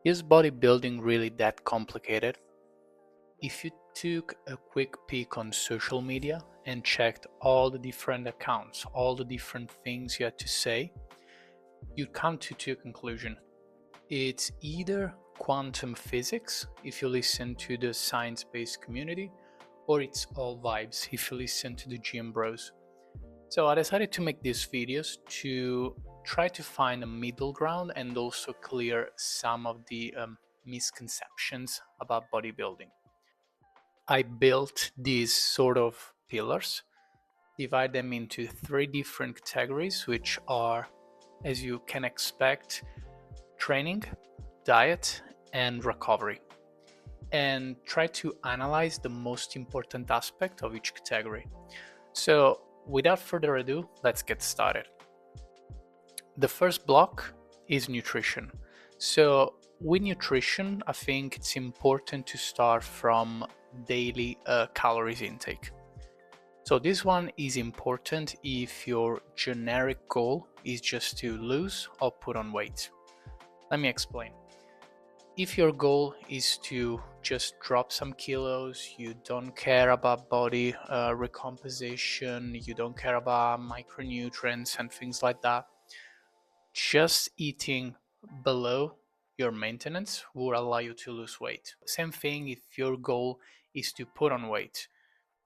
Is bodybuilding really that complicated? If you took a quick peek on social media and checked all the different accounts, all the different things you had to say, you'd come to two conclusions. It's either quantum physics, if you listen to the science-based community, or it's all vibes, if you listen to the gym bros. So I decided to make these videos to try to find a middle ground and also clear some of the misconceptions about bodybuilding. I built these sort of pillars, divide them into three different categories, which are, as you can expect, training, diet, and recovery, and try to analyze the most important aspect of each category. So, without further ado, let's get started. The first block is nutrition. So, with nutrition, I think it's important to start from daily calories intake. So, this one is important if your generic goal is just to lose or put on weight. Let me explain. If your goal is to just drop some kilos, you don't care about body recomposition, you don't care about micronutrients and things like that, just eating below your maintenance will allow you to lose weight. Same thing if your goal is to put on weight.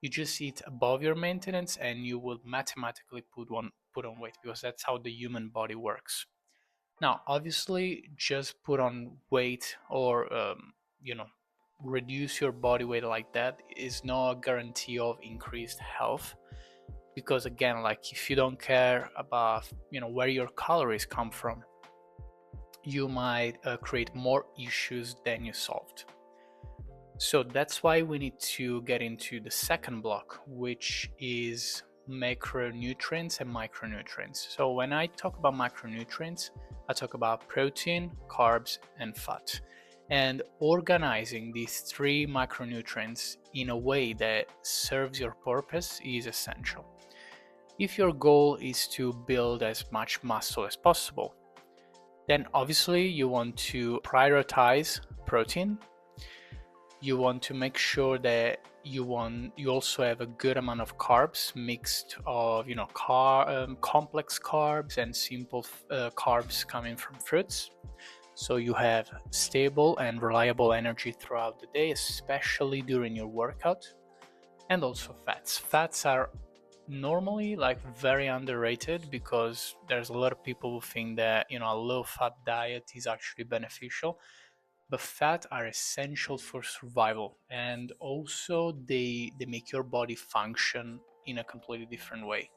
You just eat above your maintenance and you will mathematically put on weight because that's how the human body works. Now, obviously, just put on weight or you know reduce your body weight like that is no guarantee of increased health, because again, like if you don't care about where your calories come from, you might create more issues than you solved. So that's why we need to get into the second block, which is macronutrients and micronutrients. So when I talk about macronutrients, I talk about protein, carbs, and fat. And organizing these three macronutrients in a way that serves your purpose is essential. If your goal is to build as much muscle as possible, then obviously you want to prioritize protein. You want to make sure that you also have a good amount of carbs, mixed of complex carbs and simple carbs coming from fruits, so you have stable and reliable energy throughout the day, especially during your workout. And also fats are normally like very underrated, because there's a lot of people who think that a low fat diet is actually beneficial, but fat are essential for survival, and also they make your body function in a completely different way.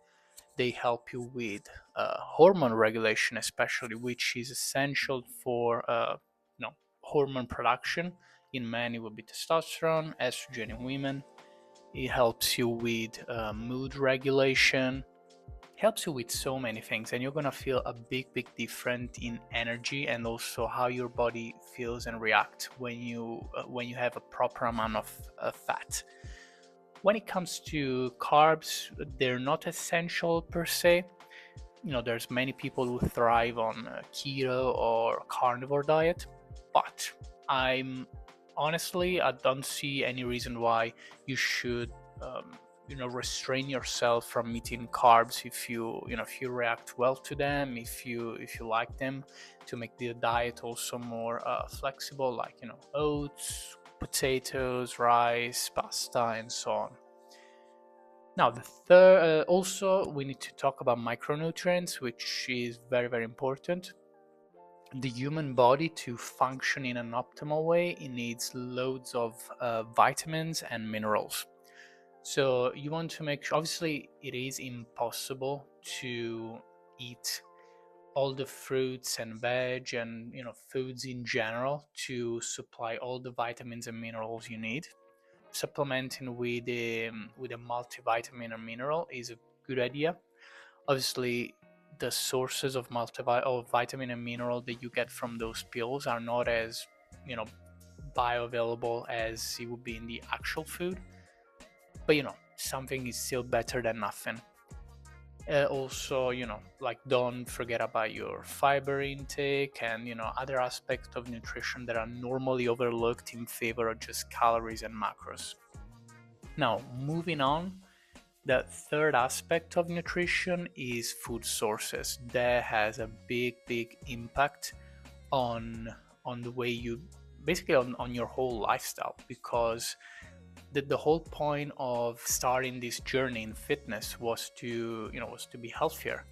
They help you with hormone regulation, especially, which is essential for hormone production. In men it will be testosterone, estrogen in women. It helps you with mood regulation, helps you with so many things, and you're gonna feel a big difference in energy and also how your body feels and reacts when you have a proper amount of fat. When it comes to carbs, they're not essential per se. There's many people who thrive on keto or carnivore diet, but I'm honestly, I don't see any reason why you should restrain yourself from eating carbs if you react well to them, if you like them, to make the diet also more flexible, like oats, potatoes, rice, pasta, and so on. Now, the third, also, we need to talk about micronutrients, which is very important. The human body, to function in an optimal way, it needs loads of vitamins and minerals. So you want to make sure, obviously, it is impossible to eat all the fruits and veg and foods in general to supply all the vitamins and minerals you need. Supplementing with a multivitamin or mineral is a good idea. Obviously, the sources of vitamin and mineral that you get from those pills are not as bioavailable as it would be in the actual food, but something is still better than nothing. Also, like, don't forget about your fiber intake and other aspects of nutrition that are normally overlooked in favor of just calories and macros. Now, moving on, the third aspect of nutrition is food sources. That has a big impact on the way you basically on your whole lifestyle, because the whole point of starting this journey in fitness was to be healthier.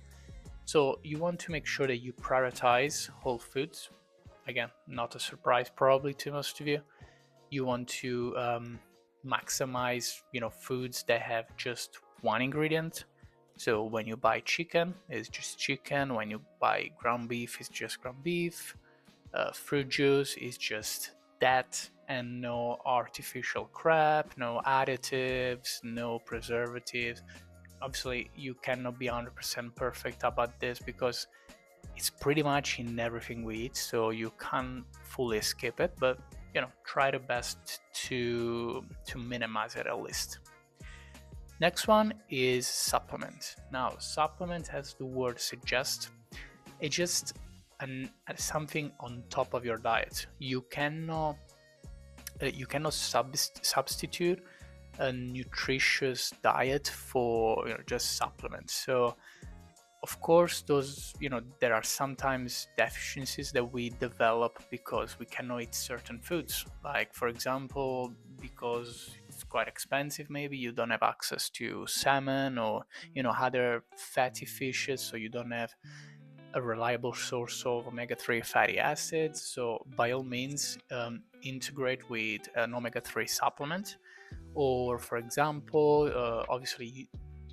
So you want to make sure that you prioritize whole foods. Again, not a surprise probably to most of you. You want to maximize foods that have just one ingredient. So when you buy chicken, it's just chicken. When you buy ground beef, it's just ground beef. Fruit juice is just that, and no artificial crap, no additives, no preservatives. Obviously, you cannot be 100% perfect about this because it's pretty much in everything we eat, so you can't fully skip it, but try the best to minimize it at least. Next one is supplement. Now, supplement, as the word suggests, it's just something on top of your diet. You cannot substitute a nutritious diet for just supplements. So of course, those there are sometimes deficiencies that we develop because we cannot eat certain foods. Like, for example, because it's quite expensive, maybe you don't have access to salmon or other fatty fishes, so you don't have a reliable source of omega-3 fatty acids. So by all means, integrate with an omega-3 supplement. Or, for example, obviously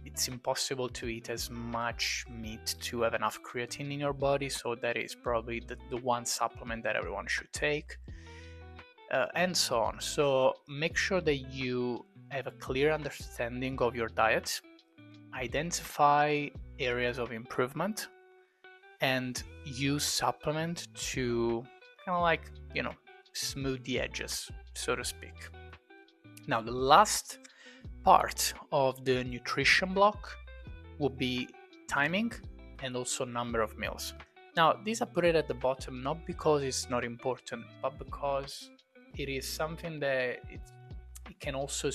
it's impossible to eat as much meat to have enough creatine in your body, so that is probably the one supplement that everyone should take, and so on. So make sure that you have a clear understanding of your diet, identify areas of improvement, and use supplement to kind of like smooth the edges, so to speak. Now, the last part of the nutrition block would be timing and also number of meals. Now, these I put it at the bottom not because it's not important, but because it is something that it can also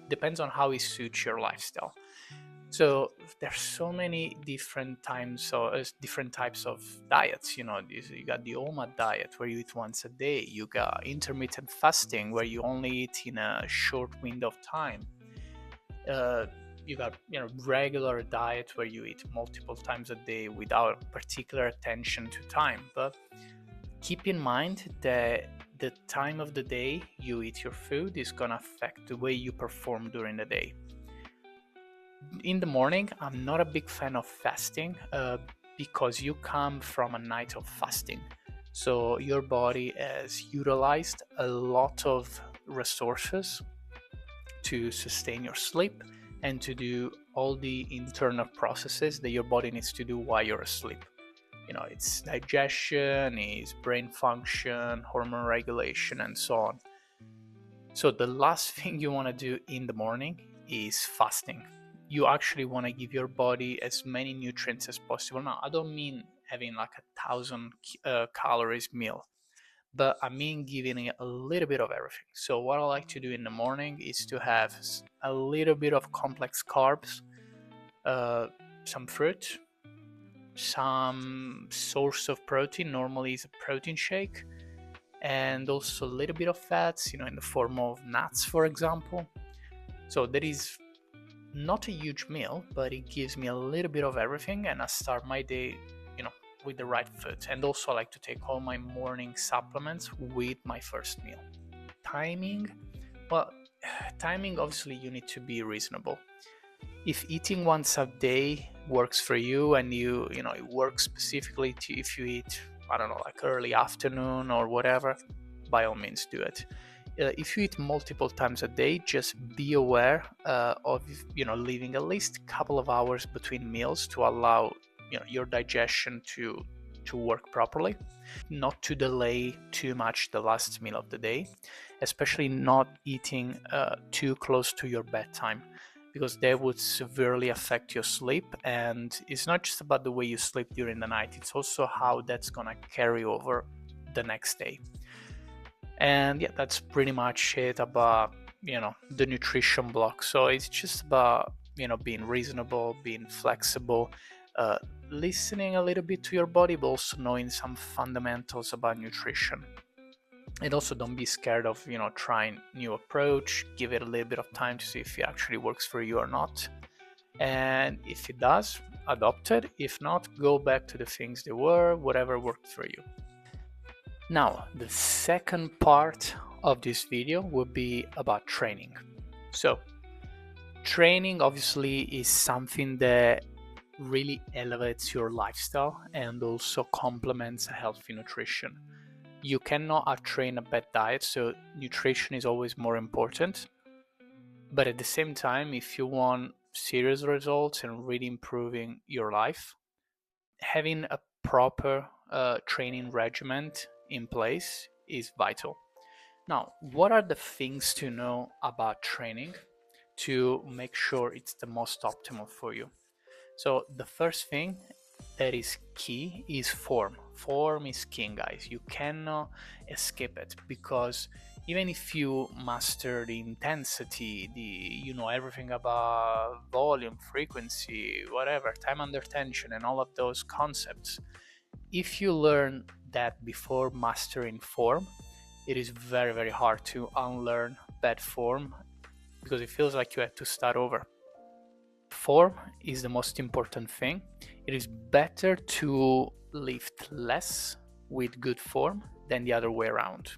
depends on how it suits your lifestyle. So there's so many different types of diets. You got the OMAD diet where you eat once a day. You got intermittent fasting where you only eat in a short window of time. You got regular diet where you eat multiple times a day without particular attention to time. But keep in mind that the time of the day you eat your food is gonna affect the way you perform during the day. In the morning, I'm not a big fan of fasting because you come from a night of fasting. So your body has utilized a lot of resources to sustain your sleep and to do all the internal processes that your body needs to do while you're asleep. It's digestion, it's brain function, hormone regulation, and so on. So the last thing you want to do in the morning is fasting. You actually want to give your body as many nutrients as possible. Now, I don't mean having like 1,000 calories meal, but I mean giving it a little bit of everything. So what I like to do in the morning is to have a little bit of complex carbs, some fruit, some source of protein, normally is a protein shake, and also a little bit of fats, in the form of nuts, for example. So that is not a huge meal, but it gives me a little bit of everything, and I start my day, with the right foot. And also I like to take all my morning supplements with my first meal. Timing, obviously you need to be reasonable. If eating once a day works for you, and it works specifically to if you eat, I don't know, like early afternoon or whatever, by all means do it. If you eat multiple times a day, just be aware of leaving at least a couple of hours between meals to allow your digestion to work properly, not to delay too much the last meal of the day, especially not eating too close to your bedtime, because they would severely affect your sleep. And it's not just about the way you sleep during the night, it's also how that's gonna carry over the next day. And yeah, that's pretty much it about the nutrition block. So it's just about being reasonable, being flexible, listening a little bit to your body, but also knowing some fundamentals about nutrition. And also don't be scared of trying new approach. Give it a little bit of time to see if it actually works for you or not, and if it does, adopt it. If not, go back to the things they were, whatever worked for you. Now, the second part of this video will be about training. So training obviously is something that really elevates your lifestyle and also complements a healthy nutrition. You cannot outtrain a bad diet, so nutrition is always more important. But at the same time, if you want serious results and really improving your life, having a proper training regimen in place is vital. Now, what are the things to know about training to make sure it's the most optimal for you? So the first thing that is key is form. Form is king, guys. You cannot escape it, because even if you master the intensity, everything about volume, frequency, whatever, time under tension, and all of those concepts, if you learn that before mastering form, it is very, very hard to unlearn bad form, because it feels like you have to start over. Form is the most important thing. It is better to lift less with good form than the other way around.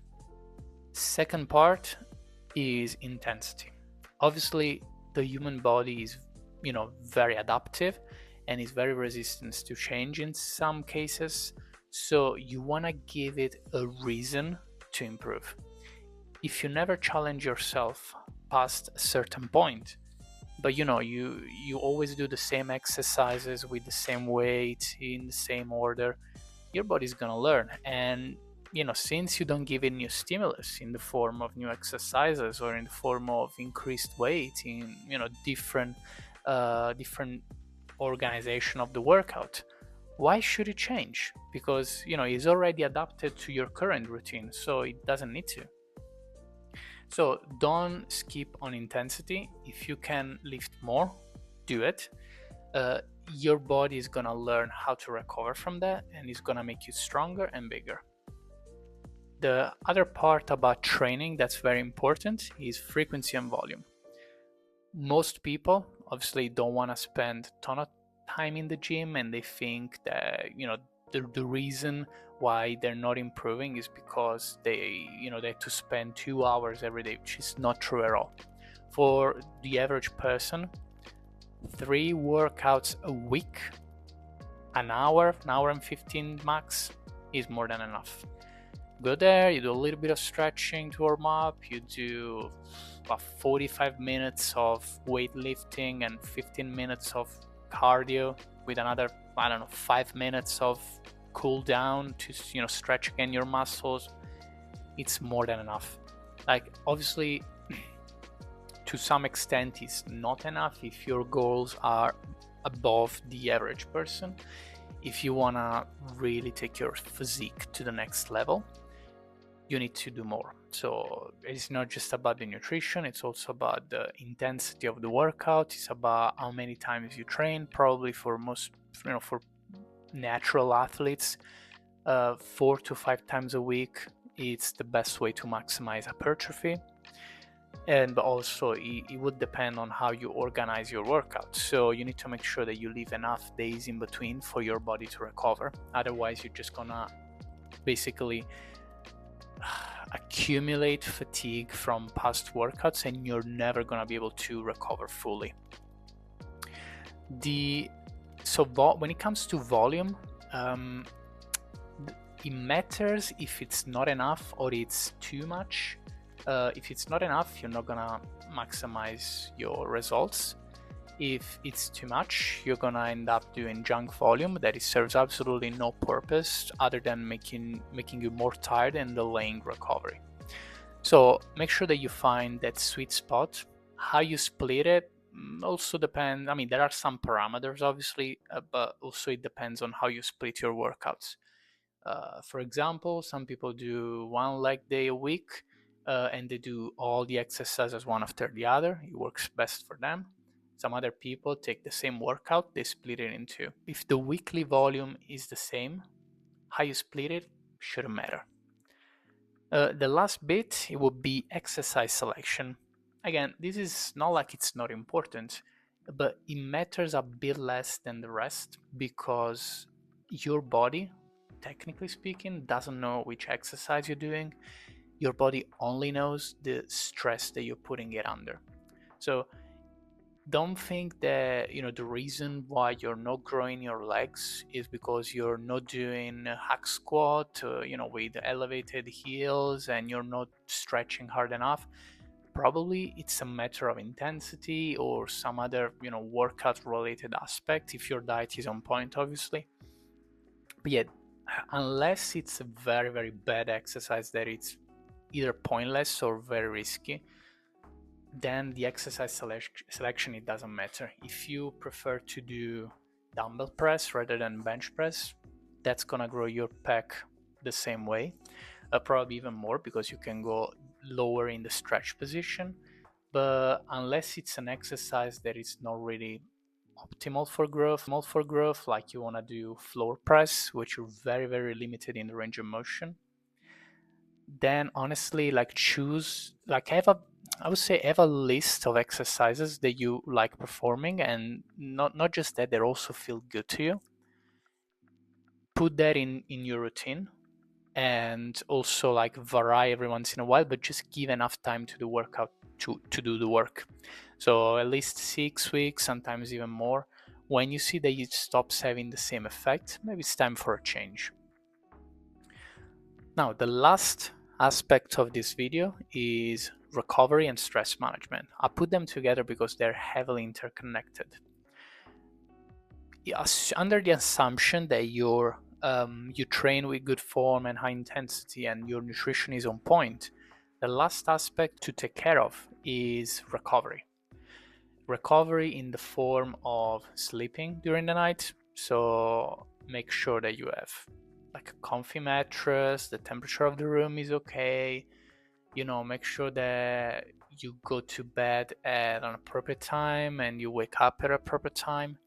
Second part is intensity. Obviously, the human body is, very adaptive and is very resistant to change in some cases. So you want to give it a reason to improve. If you never challenge yourself past a certain point, but you always do the same exercises with the same weight in the same order, your body's gonna learn. And since you don't give it new stimulus in the form of new exercises or in the form of increased weight in different organization of the workout, why should it change? Because it's already adapted to your current routine, so it doesn't need to. So don't skip on intensity. If you can lift more, do it. Your body is gonna learn how to recover from that, and it's gonna make you stronger and bigger. The other part about training that's very important is frequency and volume. Most people obviously don't want to spend a ton of time in the gym, and they think that the reason why they're not improving is because they have to spend 2 hours every day, which is not true at all. For the average person, 3 workouts a week, an hour and 15 max, is more than enough. Go there, you do a little bit of stretching to warm up, you do about 45 minutes of weightlifting and 15 minutes of cardio with another 5 minutes of cool down to stretch again your muscles. It's more than enough. Like, obviously to some extent it's not enough if your goals are above the average person. If you want to really take your physique to the next level, you need to do more. So it's not just about the nutrition, it's also about the intensity of the workout. It's about how many times you train. Probably for most, for natural athletes, 4 to 5 times a week, it's the best way to maximize hypertrophy. And also it would depend on how you organize your workout. So you need to make sure that you leave enough days in between for your body to recover. Otherwise, you're just gonna basically accumulate fatigue from past workouts, and you're never gonna be able to recover fully. When it comes to volume, it matters if it's not enough or it's too much. If it's not enough, you're not gonna maximize your results. If it's too much, you're gonna end up doing junk volume that serves absolutely no purpose other than making you more tired and delaying recovery. So make sure that you find that sweet spot. How you split it Also depends, I mean, there are some parameters obviously, but also it depends on how you split your workouts. For example, some people do one leg day a week, and they do all the exercises one after the other. It works best for them. Some other people take the same workout, they split it in two. If the weekly volume is the same, how you split it shouldn't matter. The last bit, it would be exercise selection. Again, this is not like it's not important, but it matters a bit less than the rest because your body, technically speaking, doesn't know which exercise you're doing. Your body only knows the stress that you're putting it under. So don't think that the reason why you're not growing your legs is because you're not doing a hack squat with elevated heels and you're not stretching hard enough. Probably it's a matter of intensity or some other workout related aspect, if your diet is on point obviously. But yet, unless it's a very very bad exercise that it's either pointless or very risky, then the exercise selection, it doesn't matter. If you prefer to do dumbbell press rather than bench press, that's gonna grow your pec the same way, probably even more because you can go lower in the stretch position. But unless it's an exercise that is not really optimal for growth, like you want to do floor press, which you're very very limited in the range of motion, then honestly, I would say have a list of exercises that you like performing, and not just that, they also feel good to you. Put that in your routine, and also like vary every once in a while, but just give enough time to the workout to do the work. So at least 6 weeks, sometimes even more. When you see that it stops having the same effect, maybe it's time for a change. Now, the last aspect of this video is recovery and stress management. I put them together because they're heavily interconnected. Under the assumption that you train with good form and high intensity and your nutrition is on point, the last aspect to take care of is recovery. Recovery in the form of sleeping during the night. So make sure that you have like a comfy mattress, the temperature of the room is okay, make sure that you go to bed at an appropriate time and you wake up at a proper time.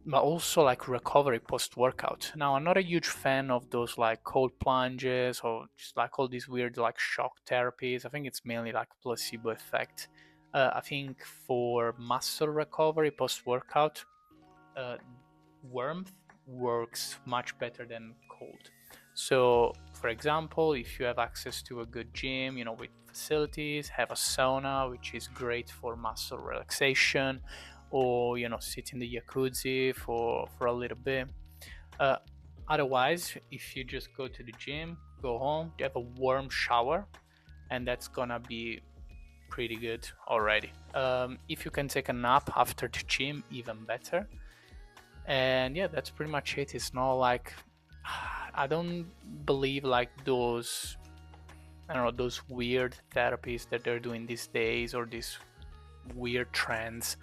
But also like recovery post-workout. Now, I'm not a huge fan of those like cold plunges or just like all these weird like shock therapies. I think it's mainly like placebo effect. I think for muscle recovery post-workout, warmth works much better than cold. So, for example, if you have access to a good gym, with facilities, have a sauna, which is great for muscle relaxation, or sit in the jacuzzi for a little bit. Otherwise, if you just go to the gym, go home, you have a warm shower, and that's gonna be pretty good already. If you can take a nap after the gym, even better. And yeah, that's pretty much it. It's not like I don't believe like those weird therapies that they're doing these days or these weird trends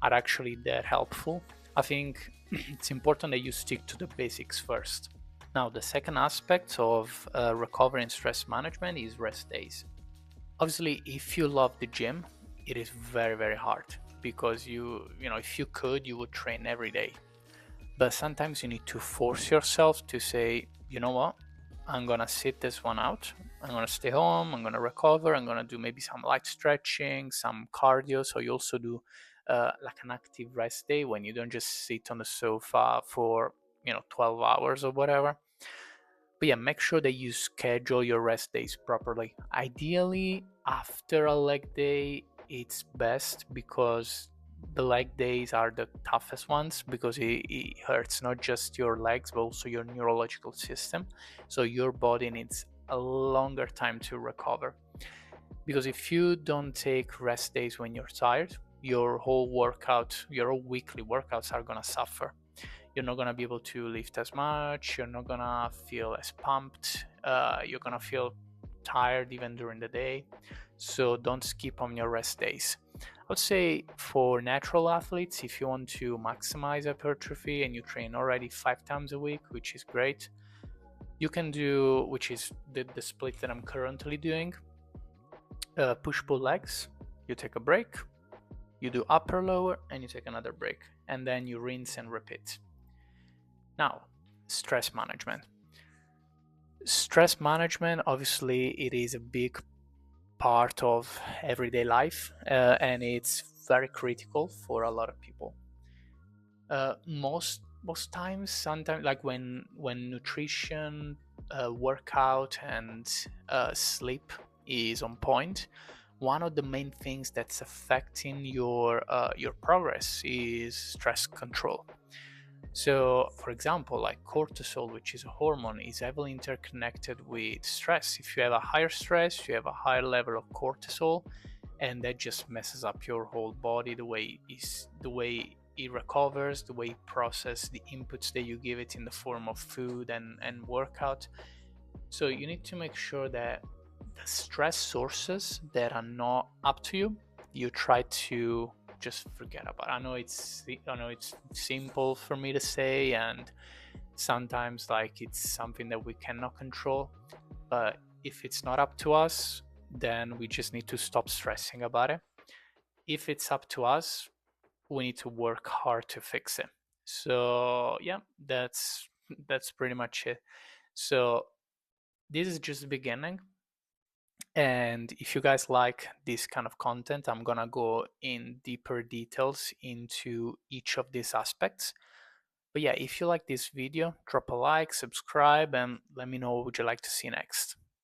are actually that helpful. I think it's important that you stick to the basics first. Now, the second aspect of recovery and stress management is rest days. Obviously, if you love the gym, it is very, very hard because if you could, you would train every day. But sometimes you need to force yourself to say, you know what, I'm gonna sit this one out. I'm gonna stay home. I'm gonna recover. I'm gonna do maybe some light stretching, some cardio. So you also do like an active rest day when you don't just sit on the sofa for 12 hours or whatever. But yeah, make sure that you schedule your rest days properly. Ideally, after a leg day, it's best because the leg days are the toughest ones because it hurts not just your legs but also your neurological system. So your body needs a longer time to recover. Because if you don't take rest days when you're tired, your whole weekly workouts are gonna suffer. You're not gonna be able to lift as much. You're not gonna feel as pumped. You're gonna feel tired even during the day, so don't skip on your rest days. I would say for natural athletes, if you want to maximize hypertrophy and you train already 5 times a week, which is great, you can do, which is the split that I'm currently doing, push-pull legs, you take a break, you do upper lower, and you take another break, and then you rinse and repeat. Now, stress management. Stress management, obviously, it is a big part of everyday life, and it's very critical for a lot of people. Most times, sometimes, like when nutrition, workout, and sleep is on point, one of the main things that's affecting your progress is stress control. So, for example, like cortisol, which is a hormone, is heavily interconnected with stress. If you have a higher stress, you have a higher level of cortisol, and that just messes up your whole body, the way it recovers, the way it processes the inputs that you give it in the form of food and workout. So you need to make sure that the stress sources that are not up to you, you try to just forget about. I know it's simple for me to say, and sometimes like it's something that we cannot control, but if it's not up to us, then we just need to stop stressing about it. If it's up to us, we need to work hard to fix it. So yeah, that's pretty much it. So this is just the beginning. And if you guys like this kind of content, I'm gonna go in deeper details into each of these aspects. But yeah, if you like this video, drop a like, subscribe, and let me know what would you like to see next.